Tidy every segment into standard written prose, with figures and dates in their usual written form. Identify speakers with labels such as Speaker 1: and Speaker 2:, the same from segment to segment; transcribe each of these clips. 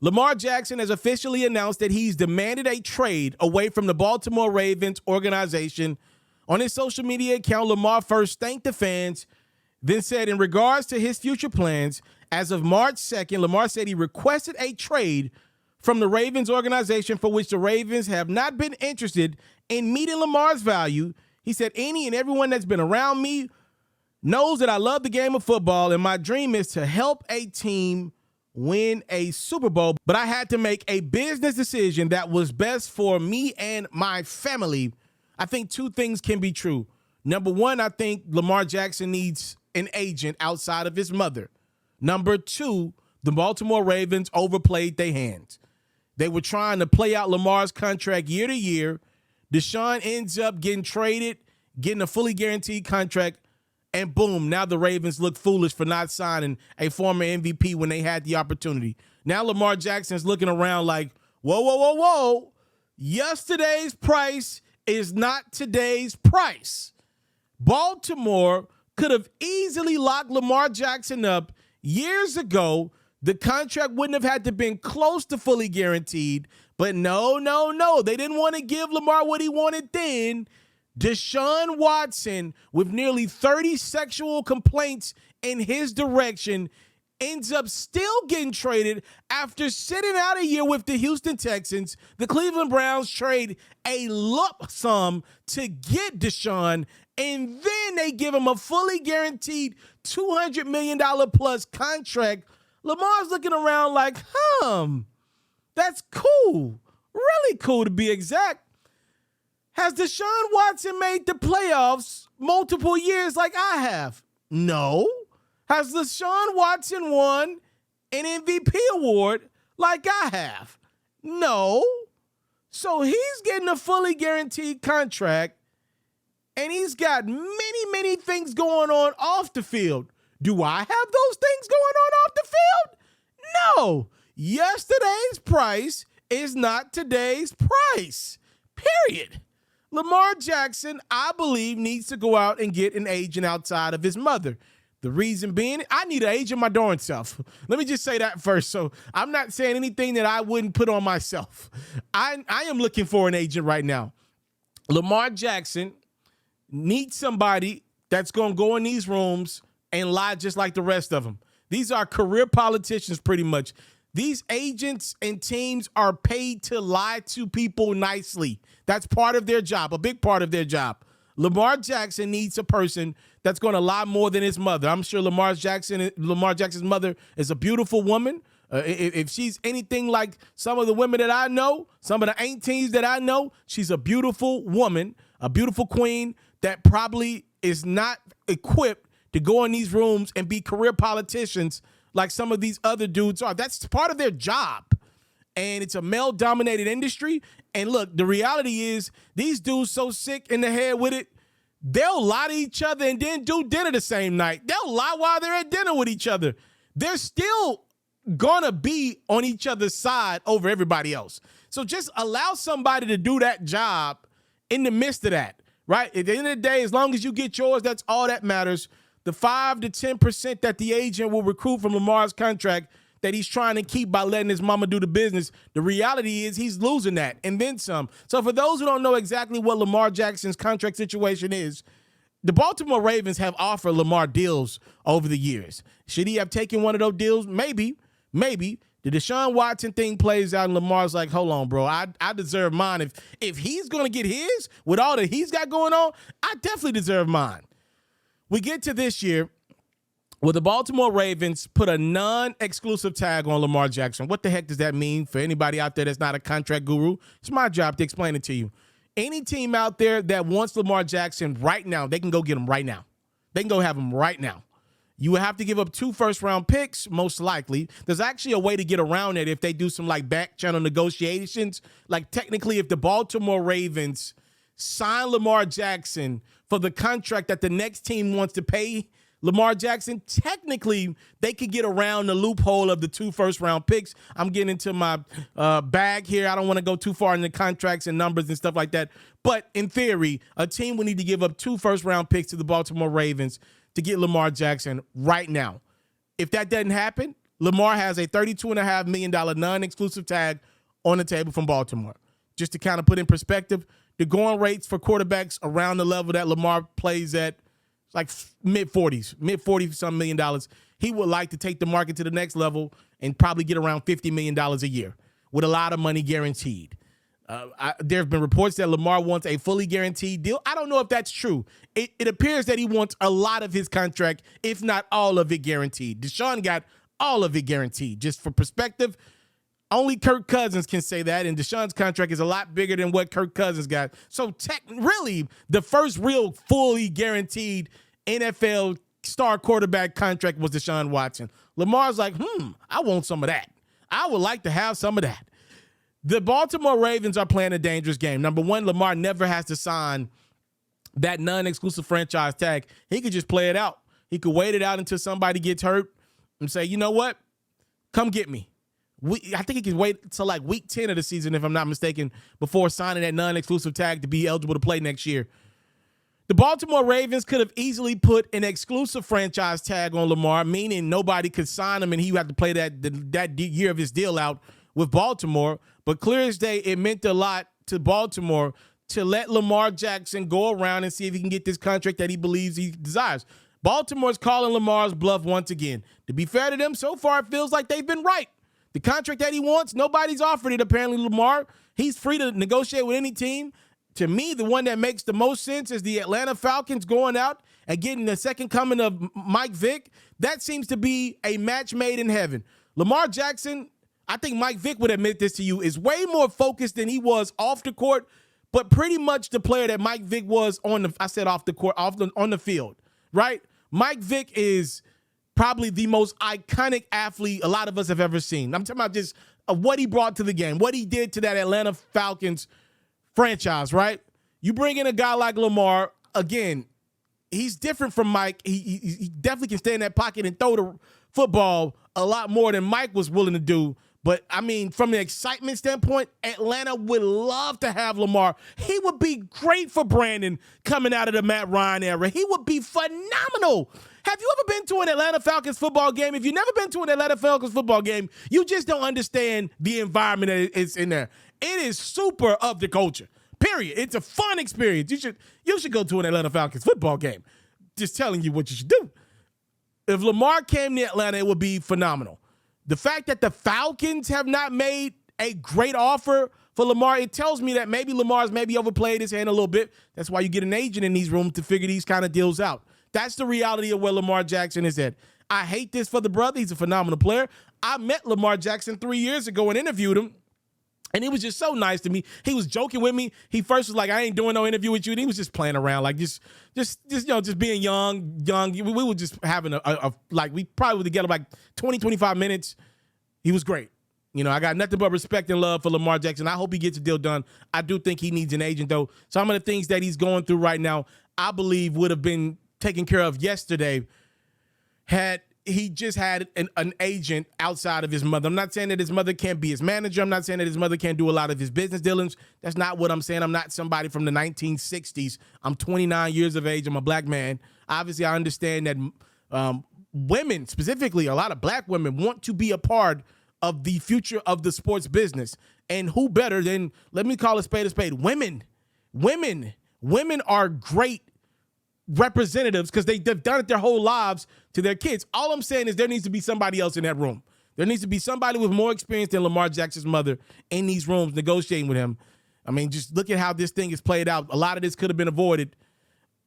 Speaker 1: Lamar Jackson has officially announced that he's demanded a trade away from the Baltimore Ravens organization. On his social media account, Lamar first thanked the fans, then said in regards to his future plans, as of March 2nd, Lamar said he requested a trade from the Ravens organization, for which the Ravens have not been interested in meeting Lamar's value. He said, any and everyone that's been around me knows that I love the game of football, and my dream is to help a team win a Super Bowl. But I had to make a business decision that was best for me and my family. I think two things can be true. Number one, I think Lamar Jackson needs an agent outside of his mother. Number two, the Baltimore Ravens overplayed their hands. They were trying to play out Lamar's contract year to year. Deshaun ends up getting traded, getting a fully guaranteed contract, and boom, now the Ravens look foolish for not signing a former MVP when they had the opportunity. Now Lamar Jackson's looking around like, whoa, whoa, whoa, whoa. Yesterday's price is not today's price. Baltimore could have easily locked Lamar Jackson up years ago. The contract wouldn't have had to been close to fully guaranteed, but no. They didn't want to give Lamar what he wanted then. Deshaun Watson, with nearly 30 sexual complaints in his direction, ends up still getting traded after sitting out a year with the Houston Texans. The Cleveland Browns trade a lump sum to get Deshaun, and then they give him a fully guaranteed $200 million plus contract. Lamar's looking around like, that's cool. Really cool, to be exact. Has Deshaun Watson made the playoffs multiple years like I have? No. Has Deshaun Watson won an MVP award like I have? No. So he's getting a fully guaranteed contract, and he's got many things going on off the field. Do I have those things going on off the field? No. Yesterday's price is not today's price. Period. Lamar Jackson, I believe, needs to go out and get an agent outside of his mother. The reason being, I need an agent my darn self. Let me just say that first. So I'm not saying anything that I wouldn't put on myself. I am looking for an agent right now. Lamar Jackson needs somebody that's going to go in these rooms and lie just like the rest of them. These are career politicians pretty much. These agents and teams are paid to lie to people nicely. That's part of their job, a big part of their job. Lamar Jackson needs a person that's going to lie more than his mother. I'm sure Lamar Jackson's mother is a beautiful woman. If she's anything like some of the women that I know, some of the aunties that I know, she's a beautiful woman, a beautiful queen that probably is not equipped to go in these rooms and be career politicians like some of these other dudes are. That's part of their job. And it's a male-dominated industry. And look, the reality is these dudes so sick in the head with it, they'll lie to each other and then do dinner the same night. They'll lie while they're at dinner with each other. They're still gonna be on each other's side over everybody else. So just allow somebody to do that job in the midst of that, right? At the end of the day, as long as you get yours, that's all that matters. The 5 to 10% that the agent will recruit from Lamar's contract that he's trying to keep by letting his mama do the business, the reality is he's losing that and then some. So for those who don't know exactly what Lamar Jackson's contract situation is, the Baltimore Ravens have offered Lamar deals over the years. Should he have taken one of those deals? Maybe. The Deshaun Watson thing plays out and Lamar's like, hold on, bro, I deserve mine. If he's going to get his with all that he's got going on, I definitely deserve mine. We get to this year where the Baltimore Ravens put a non-exclusive tag on Lamar Jackson. What the heck does that mean for anybody out there that's not a contract guru? It's my job to explain it to you. Any team out there that wants Lamar Jackson right now, they can go get him right now. They can go have him right now. You would have to give up 2 first-round picks, most likely. There's actually a way to get around it if they do some, like, back-channel negotiations. Like, technically, if the Baltimore Ravens sign Lamar Jackson for the contract that the next team wants to pay Lamar Jackson, technically, they could get around the loophole of the 2 first-round picks. I'm getting into my bag here. I don't want to go too far into contracts and numbers and stuff like that. But in theory, a team would need to give up 2 first-round picks to the Baltimore Ravens to get Lamar Jackson right now. If that doesn't happen, Lamar has a $32.5 million non-exclusive tag on the table from Baltimore. Just to kind of put in perspective, the going rates for quarterbacks around the level that Lamar plays at, like mid-40 some million dollars. He would like to take the market to the next level and probably get around $50 million a year with a lot of money guaranteed. There have been reports that Lamar wants a fully guaranteed deal. I don't know if that's true. It appears that he wants a lot of his contract, if not all of it, guaranteed. Deshaun got all of it guaranteed. Just for perspective, only Kirk Cousins can say that, and Deshaun's contract is a lot bigger than what Kirk Cousins got. So really, the first real fully guaranteed NFL star quarterback contract was Deshaun Watson. Lamar's like, I want some of that. I would like to have some of that. The Baltimore Ravens are playing a dangerous game. Number one, Lamar never has to sign that non-exclusive franchise tag. He could just play it out. He could wait it out until somebody gets hurt and say, you know what? Come get me. I think he can wait until like week 10 of the season, if I'm not mistaken, before signing that non-exclusive tag to be eligible to play next year. The Baltimore Ravens could have easily put an exclusive franchise tag on Lamar, meaning nobody could sign him and he would have to play that year of his deal out with Baltimore. But clear as day, it meant a lot to Baltimore to let Lamar Jackson go around and see if he can get this contract that he believes he desires. Baltimore's calling Lamar's bluff once again. To be fair to them, so far it feels like they've been right. The contract that he wants, nobody's offered it, apparently, Lamar. He's free to negotiate with any team. To me, the one that makes the most sense is the Atlanta Falcons going out and getting the second coming of Mike Vick. That seems to be a match made in heaven. Lamar Jackson, I think Mike Vick would admit this to you, is way more focused than he was off the court, but pretty much the player that Mike Vick was on the field, right? Mike Vick is probably the most iconic athlete a lot of us have ever seen. I'm talking about just what he brought to the game, what he did to that Atlanta Falcons franchise, right? You bring in a guy like Lamar, again, he's different from Mike. He definitely can stay in that pocket and throw the football a lot more than Mike was willing to do. But, I mean, from the excitement standpoint, Atlanta would love to have Lamar. He would be great for Brandon coming out of the Matt Ryan era. He would be phenomenal. Have you ever been to an Atlanta Falcons football game? If you've never been to an Atlanta Falcons football game, you just don't understand the environment that is in there. It is super of the culture, period. It's a fun experience. You should go to an Atlanta Falcons football game. Just telling you what you should do. If Lamar came to Atlanta, it would be phenomenal. The fact that the Falcons have not made a great offer for Lamar, it tells me that maybe Lamar's maybe overplayed his hand a little bit. That's why you get an agent in these rooms to figure these kind of deals out. That's the reality of where Lamar Jackson is at. I hate this for the brother. He's a phenomenal player. I met Lamar Jackson 3 years ago and interviewed him, and he was just so nice to me. He was joking with me. He first was like, I ain't doing no interview with you. And he was just playing around, like just being young. We were just having we probably were together like 20, 25 minutes. He was great. I got nothing but respect and love for Lamar Jackson. I hope he gets a deal done. I do think he needs an agent, though. Some of the things that he's going through right now, I believe would have been taken care of yesterday had he just had an agent outside of his mother. I'm not saying that his mother can't be his manager. I'm not saying that his mother can't do a lot of his business dealings. That's not what I'm saying. I'm not somebody from the 1960s. I'm 29 years of age. I'm a black man. Obviously, I understand that women, specifically a lot of black women, want to be a part of the future of the sports business. And who better than, let me call a spade, women. Women are great representatives because they've done it their whole lives to their kids. All I'm saying is there needs to be somebody else in that room. There needs to be somebody with more experience than Lamar Jackson's mother in these rooms negotiating with him. I mean, just look at how this thing is played out. A lot of this could have been avoided.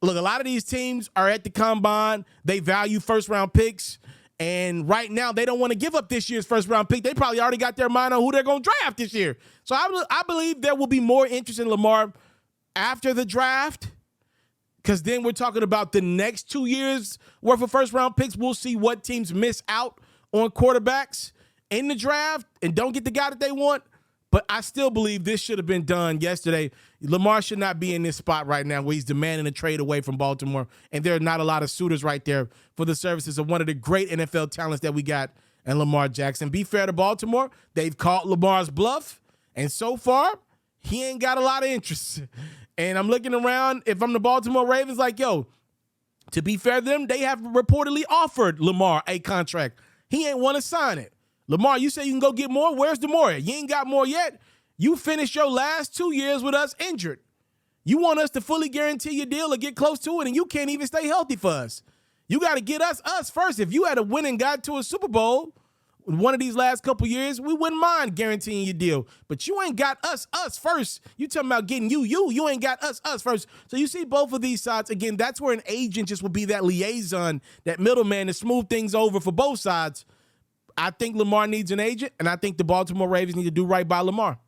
Speaker 1: Look, a lot of these teams are at the combine. They value first-round picks. And right now, they don't want to give up this year's first-round pick. They probably already got their mind on who they're going to draft this year. So I believe there will be more interest in Lamar after the draft, because then we're talking about the next 2 years worth of first-round picks. We'll see what teams miss out on quarterbacks in the draft and don't get the guy that they want. But I still believe this should have been done yesterday. Lamar should not be in this spot right now where he's demanding a trade away from Baltimore, and there are not a lot of suitors right there for the services of one of the great NFL talents that we got in Lamar Jackson. Be fair to Baltimore. They've caught Lamar's bluff, and so far, he ain't got a lot of interest. And I'm looking around, if I'm the Baltimore Ravens, like, yo, to be fair to them, they have reportedly offered Lamar a contract. He ain't want to sign it. Lamar, you say you can go get more? Where's the more? You ain't got more yet. You finished your last 2 years with us injured. You want us to fully guarantee your deal or get close to it, and you can't even stay healthy for us. You got to get us first. If you had a win and got to a Super Bowl one of these last couple years, we wouldn't mind guaranteeing your deal. But you ain't got us first. You talking about getting you ain't got us first. So you see both of these sides. Again, that's where an agent just will be that liaison, that middleman to smooth things over for both sides. I think Lamar needs an agent, and I think the Baltimore Ravens need to do right by Lamar.